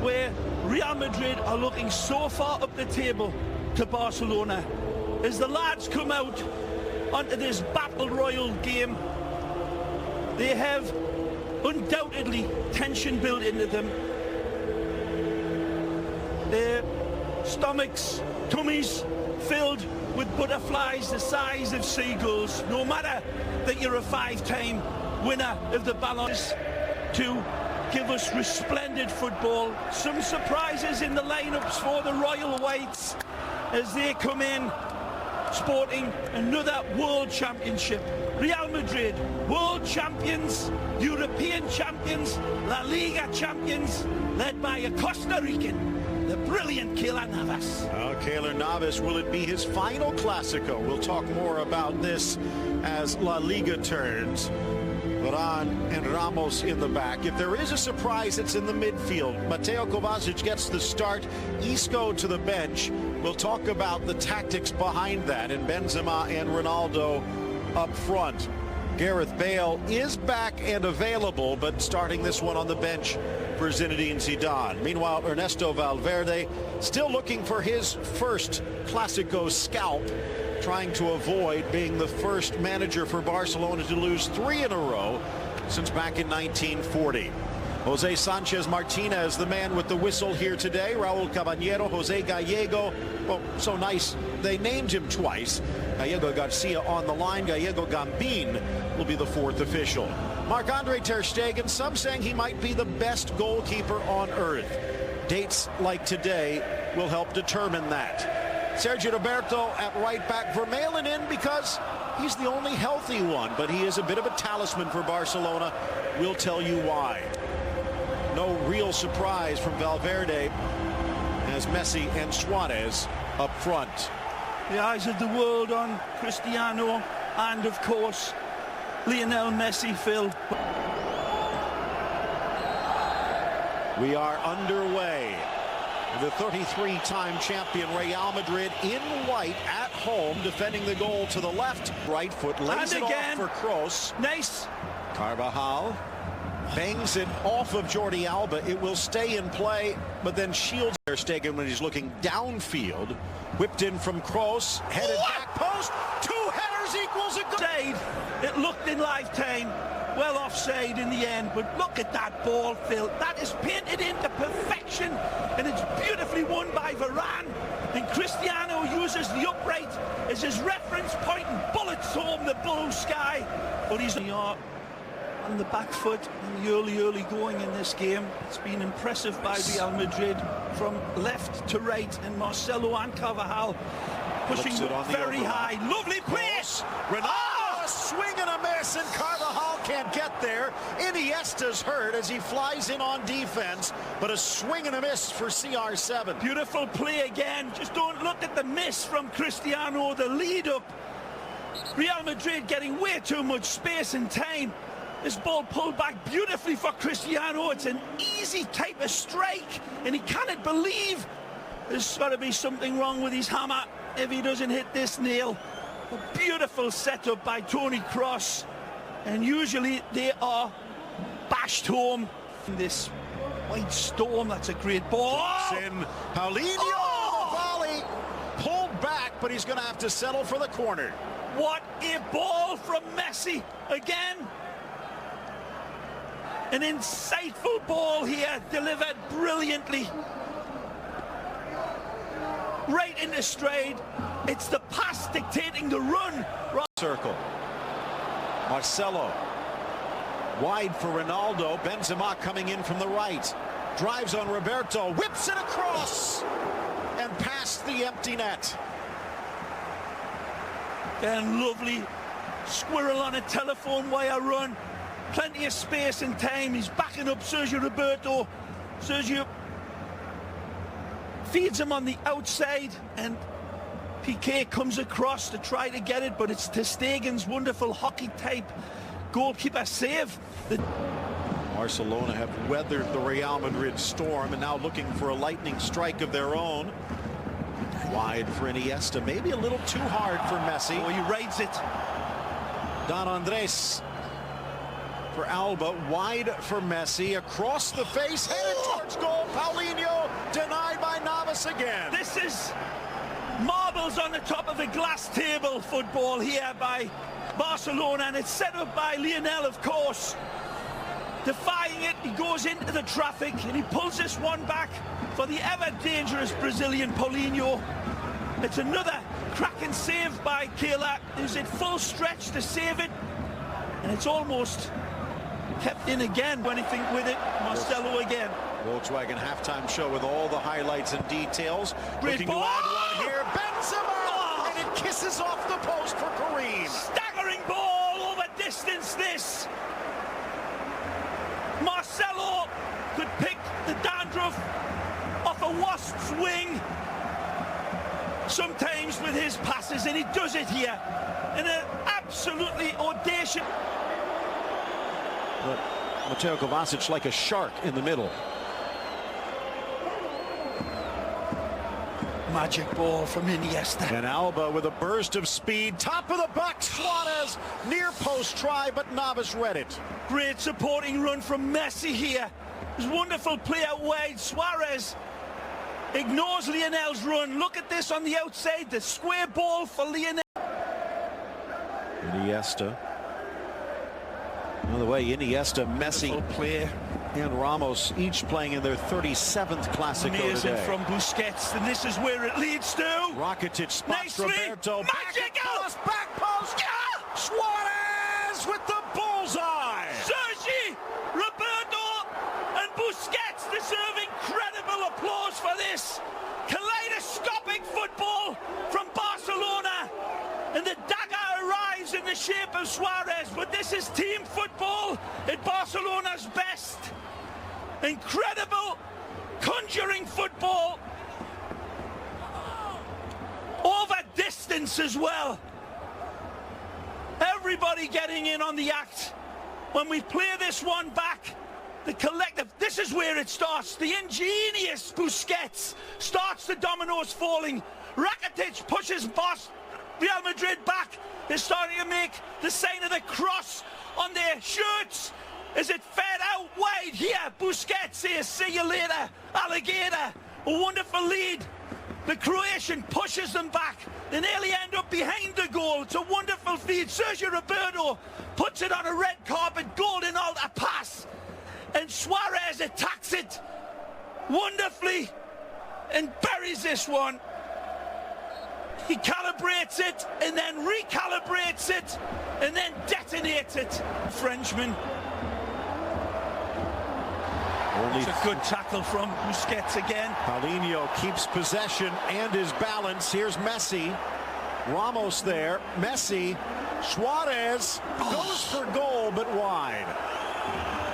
where Real Madrid are looking so far up the table to Barcelona. As the lads come out onto this battle royal game, they have undoubtedly tension built into them. Their stomachs, tummies filled with butterflies the size of seagulls, no matter that you're a 5-time winner of the Ballon to give us resplendent football. Some surprises in the lineups for the Royal Whites as they come in sporting another World Championship. Real Madrid, World Champions, European Champions, La Liga Champions, led by a Costa Rican, the brilliant Keylor Navas. Keylor Navas, will it be his final Clasico? We'll talk more about this as La Liga turns. Varane and Ramos in the back. If there is a surprise, it's in the midfield. Mateo Kovacic gets the start. Isco to the bench. We'll talk about the tactics behind that, and Benzema and Ronaldo up front. Gareth Bale is back and available, but starting this one on the bench for Zinedine Zidane. Meanwhile, Ernesto Valverde still looking for his first Clasico scalp, trying to avoid being the first manager for Barcelona to lose 3 in a row since back in 1940. Jose Sanchez Martinez, the man with the whistle here today. Raul Caballero, Jose Gallego. Well, so nice they named him twice. Gallego Garcia on the line. Gallego Gambin will be the 4th official. Marc-Andre ter Stegen, some saying he might be the best goalkeeper on earth. Dates like today will help determine that. Sergio Roberto at right back. Vermaelen in because he's the only healthy one, but he is a bit of a talisman for Barcelona. We'll tell you why. No real surprise from Valverde as Messi and Suarez up front. The eyes of the world on Cristiano and, of course, Lionel Messi, Phil. We are underway. The 33-time champion Real Madrid in white at home, defending the goal to the left. Right foot lays it off for Kroos. Nice. Carvajal bangs it off of Jordi Alba. It will stay in play, but then shields ter Stegen when he's looking downfield. Whipped in from Kroos, headed back post. 2 headers equals a goal. It looked in lifetime. Well offside in the end, but look at that ball, Phil. That is painted into perfection, and it's beautifully won by Varane. And Cristiano uses the upright as his reference point and bullets home the blue sky. But he's on the back foot in the early going in this game. It's been impressive by Real Madrid from left to right, and Marcelo and Carvajal pushing very high. Lovely pace. Ronaldo, a swing and a miss, and Carvajal can't get there. Iniesta's hurt as he flies in on defense, but a swing and a miss for CR7. Beautiful play again. Just don't look at the miss from Cristiano, the lead up. Real Madrid getting way too much space and time. This ball pulled back beautifully for Cristiano. It's an easy type of strike, and he cannot believe there's got to be something wrong with his hammer if he doesn't hit this nail. A beautiful setup by Toni Kroos, and usually they are bashed home in this white storm. That's a great ball. In Paulinho, the volley pulled back, but he's going to have to settle for the corner. What a ball from Messi again. An insightful ball here, delivered brilliantly. Right into stride. It's the pass dictating the run. Circle. Marcelo. Wide for Ronaldo. Benzema coming in from the right. Drives on Roberto. Whips it across. And past the empty net. And lovely squirrel on a telephone wire run. Plenty of space and time. He's backing up Sergio Roberto. Sergio feeds him on the outside, and Piqué comes across to try to get it, but it's ter Stegen's wonderful hockey-type goalkeeper save. Barcelona have weathered the Real Madrid storm and now looking for a lightning strike of their own. Wide for Iniesta, maybe a little too hard for Messi. Oh, he rides it. Don Andres for Alba, wide for Messi, across the face, headed towards goal. Paulinho denied by Navas again. This is marbles on the top of the glass table football here by Barcelona, and it's set up by Lionel, of course. Defying it, he goes into the traffic and he pulls this one back for the ever dangerous Brazilian Paulinho. It's another cracking save by Kehler, who's at full stretch to save it, and it's almost kept in again. Anything with it, Marcelo again. Volkswagen halftime show with all the highlights and details. Great Looking ball. to add one here, Benzema, and it kisses off the post for Karim. Staggering ball over distance this. Marcelo could pick the dandruff off a wasp's wing sometimes with his passes, and he does it here in an absolutely audacious. But Mateo Kovacic like a shark in the middle. Magic ball from Iniesta. And Alba with a burst of speed, top of the box, Suarez, near post try, but Navas read it. Great supporting run from Messi here. It was wonderful play out wide. Suarez ignores Lionel's run. Look at this on the outside, the square ball for Lionel. Iniesta. By the way, Iniesta, Messi, player, and Ramos each playing in their 37th Clasico amazing today. from Busquets, and this is where it leads to. Rakitic spots Nicely. Roberto. Magical. Back post. Yeah. Suarez with the bullseye. Sergi, Roberto, and Busquets deserve incredible applause for this. Kaleidoscopic football from Barcelona, and the dagger arrives in the shape of Suarez, but this is team football at Barcelona's best. Incredible conjuring football over distance as well. Everybody getting in on the act. When we play this one back, the collective, this is where it starts. The ingenious Busquets starts the dominoes falling. Rakitic pushes Real Madrid back. They're starting to make the sign of the cross on their shirts. Is it fed out wide here? Busquets says, see you later, alligator. A wonderful lead. The Croatian pushes them back. They nearly end up behind the goal. It's a wonderful feed. Sergio Roberto puts it on a red carpet, golden altar pass. And Suarez attacks it wonderfully and buries this one. He calibrates it and then recalibrates it and then detonates it. Frenchman. It's a good tackle from Busquets again. Paulinho keeps possession and his balance. Here's Messi. Ramos there. Messi. Suarez goes for goal, but wide.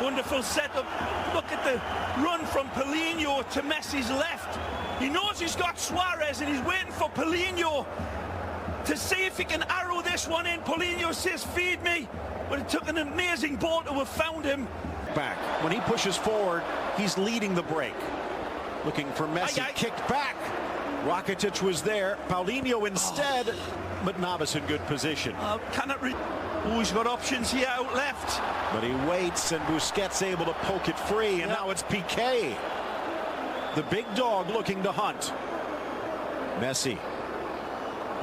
Wonderful setup. Look at the run from Paulinho to Messi's left. He knows he's got Suarez and he's waiting for Paulinho to see if he can arrow this one in. Paulinho says, feed me. But it took an amazing ball to have found him. Back. When he pushes forward, he's leading the break. Looking for Messi. Kicked back. Rakitic was there. Paulinho instead, but Navas in good position. Cannot he's got options here out left. But he waits, and Busquets able to poke it free, and now it's Piqué. The big dog looking to hunt. Messi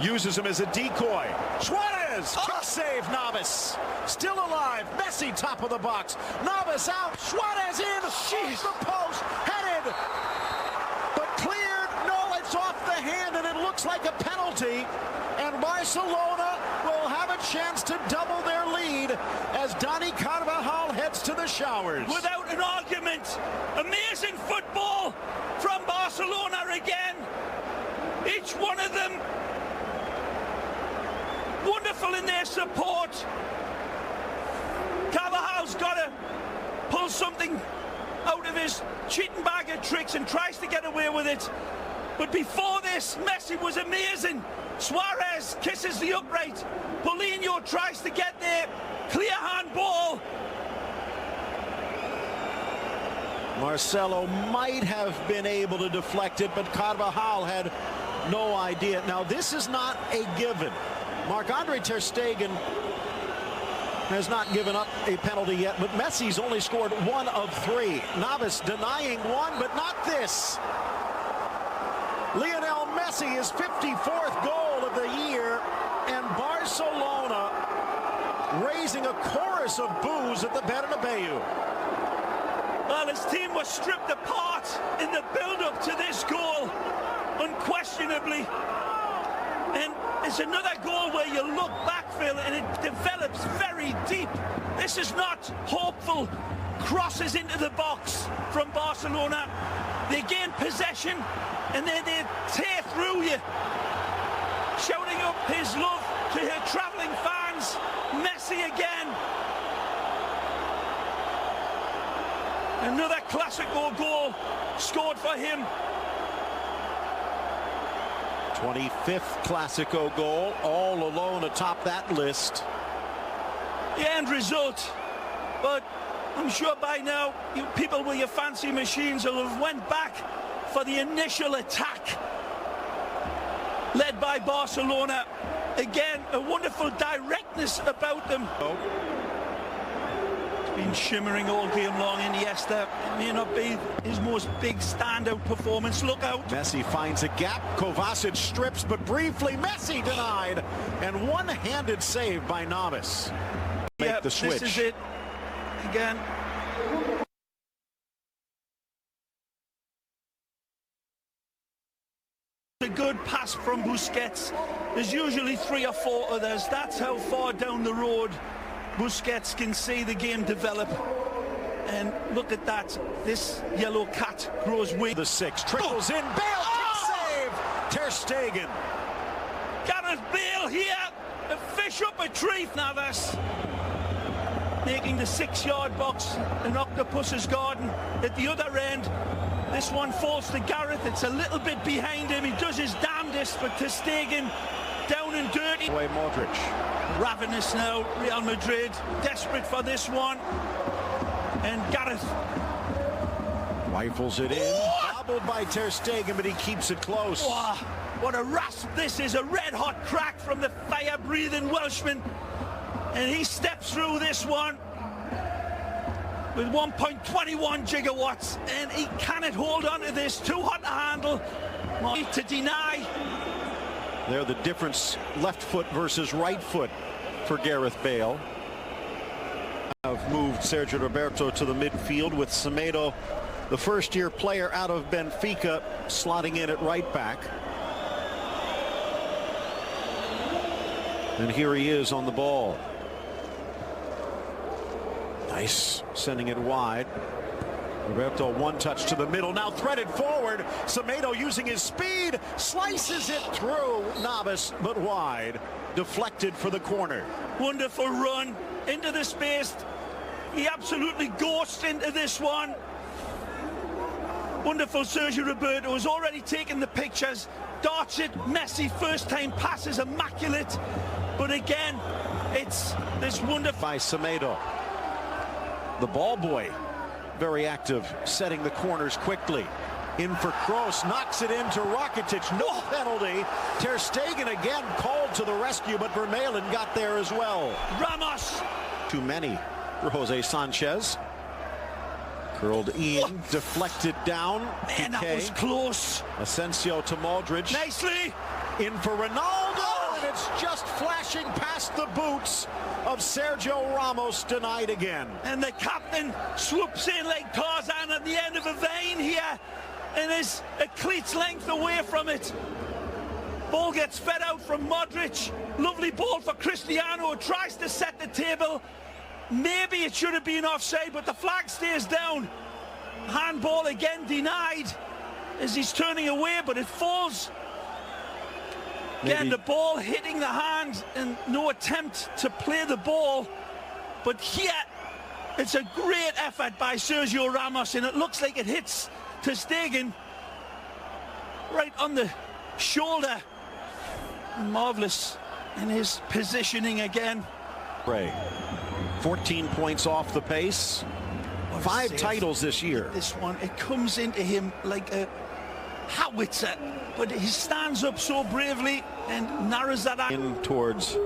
uses him as a decoy. Suarez, kick save, Navas. Still alive. Messi top of the box. Navas out. Suarez in. Jeez. The post. Headed. But cleared. No, it's off the hand, and it looks like a penalty. And Barcelona will have a chance to double their lead as Dani Carvajal heads to the showers. Without an argument. Amazing football from Barcelona again. Each one of them wonderful in their support. Carvajal's got to pull something out of his cheating bag of tricks and tries to get away with it. But before this, Messi was amazing. Suarez kisses the upright. Paulinho tries to get there. Clear handball. Marcelo might have been able to deflect it, but Carvajal had no idea. Now, this is not a given. Marc-Andre ter Stegen has not given up a penalty yet, but Messi's only scored 1 of 3. Navas denying one, but not this. Lionel Messi, his 54th goal of the year, and Barcelona raising a chorus of boos at the Bernabeu. Well, his team was stripped apart in the build-up to this goal, unquestionably. And it's another goal where you look back, Phil, and it develops very deep. This is not hopeful crosses into the box from Barcelona. They gain possession, and then they tear through you, shouting up his love to her travelling fans. Messi again. Another Clasico goal scored for him. 25th Clasico goal, all alone atop that list. The end result, but I'm sure by now you people with your fancy machines will have went back for the initial attack led by Barcelona. Again, a wonderful directness about them. It's been shimmering all game long. Iniesta, it may not be his most big standout performance. Look out. Messi finds a gap. Kovacic strips, but briefly Messi denied. And one-handed save by Navas. Make the switch. This is it. Again. A good pass from Busquets. There's usually 3 or 4 others. That's how far down the road Busquets can see the game develop. And look at that. This yellow cat grows weak. The 6 trickles in. Bale can save. Ter Stegen. Gareth Bale here. A fish up a tree. Navas making the 6-yard box an octopus's garden at the other end. This one falls to Gareth. It's a little bit behind him. He does his damnedest, but Ter Stegen down and dirty. Away Modric. Ravenous now. Real Madrid desperate for this one. And Gareth rifles it in. Bobbled by Ter Stegen, but he keeps it close. Oh, what a rasp this is. A red-hot crack from the fire-breathing Welshman. And he steps through this one with 1.21 gigawatts, and he cannot hold on to this. Too hot to handle. To deny. There, the difference, left foot versus right foot for Gareth Bale. Have moved Sergio Roberto to the midfield with Semedo, the first-year player out of Benfica, slotting in at right back. And here he is on the ball. Nice, sending it wide. Roberto, one touch to the middle, now threaded forward. Semedo using his speed, slices it through Navas, but wide. Deflected for the corner. Wonderful run into the space. He absolutely ghosts into this one. Wonderful Sergio Roberto has already taken the pictures. Darts it, Messi, first time pass is immaculate. But again, it's this wonderful. By Semedo. The ball boy, very active, setting the corners quickly. In for Kroos, knocks it into Rakitic, no penalty. Ter Stegen again called to the rescue, but Vermaelen got there as well. Ramos. Too many for Jose Sanchez. Curled in, deflected down. Man, that was close. Asensio to Modric. Nicely. In for Ronaldo, and it's just flashing past the boots of Sergio Ramos, denied again. And the captain swoops in like Tarzan at the end of a vein here and is a cleat's length away from it. Ball gets fed out from Modric. Lovely ball for Cristiano, who tries to set the table. Maybe it should have been offside, but the flag stays down. Handball again denied as he's turning away, but it falls. Again, the ball hitting the hand and no attempt to play the ball. But here, it's a great effort by Sergio Ramos, and it looks like it hits Ter Stegen right on the shoulder. Marvellous in his positioning again. Ray, 14 points off the pace. 5 titles this year. This one, it comes into him like a howitzer, but he stands up so bravely and narrows that out. In towards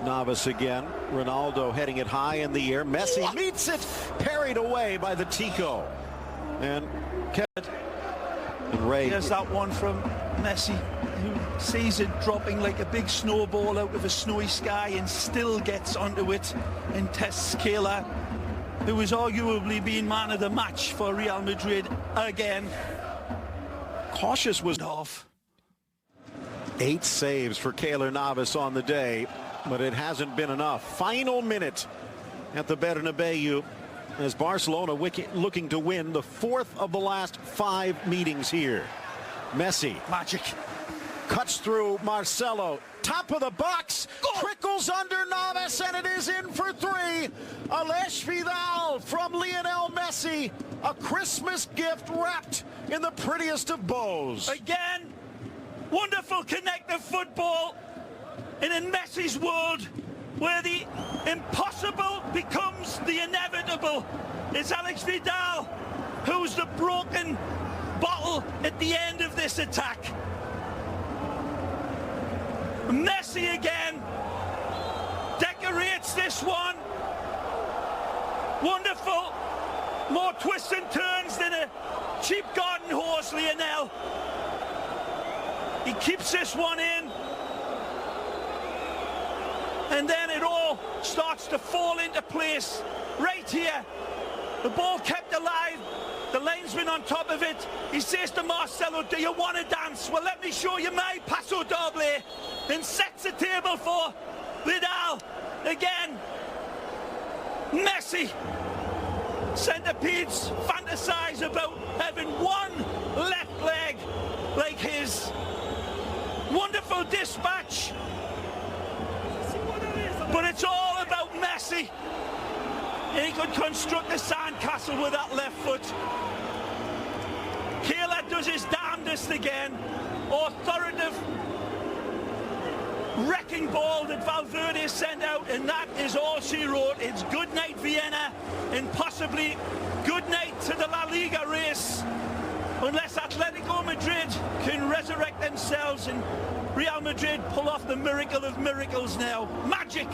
Navas again. Ronaldo heading it high in the air. Messi meets it, parried away by the Tico. And Ray. Here's that one from Messi, who sees it dropping like a big snowball out of a snowy sky and still gets onto it and tests Keylor, who was arguably being man of the match for Real Madrid again. Cautious was off. 8 saves for Keylor Navas on the day, but it hasn't been enough. Final minute at the Bernabeu as Barcelona looking to win the 4th of the last 5 meetings here. Messi. Magic. Cuts through Marcelo. Top of the box. Trickles under Navas, and it is in for 3. Aleix Vidal from Lionel Messi. A Christmas gift wrapped in the prettiest of bows. Again, wonderful connected football. And in Messi's world, where the impossible becomes the inevitable, it's Aleix Vidal who's the broken bottle at the end of this attack. Messi again decorates this one. Wonderful. More twists and turns than a cheap garden horse, Lionel. He keeps this one in. And then it all starts to fall into place right here. The ball kept alive. The linesman on top of it. He says to Marcelo, do you want to dance? Well, let me show you my paso doble. And sets the table for Vidal. Again, Messi. Centipedes fantasize about having one left leg like his. Wonderful dispatch. But it's all about Messi. And he could construct a sandcastle with that left foot. Keylor does his damnedest again. Authoritative wrecking ball that Valverde sent out, and that is all she wrote. It's good night Vienna, and possibly good night to the La Liga race, unless Atletico Madrid can resurrect themselves and Real Madrid pull off the miracle of miracles now. Magic,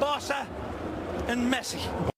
Barca and Messi.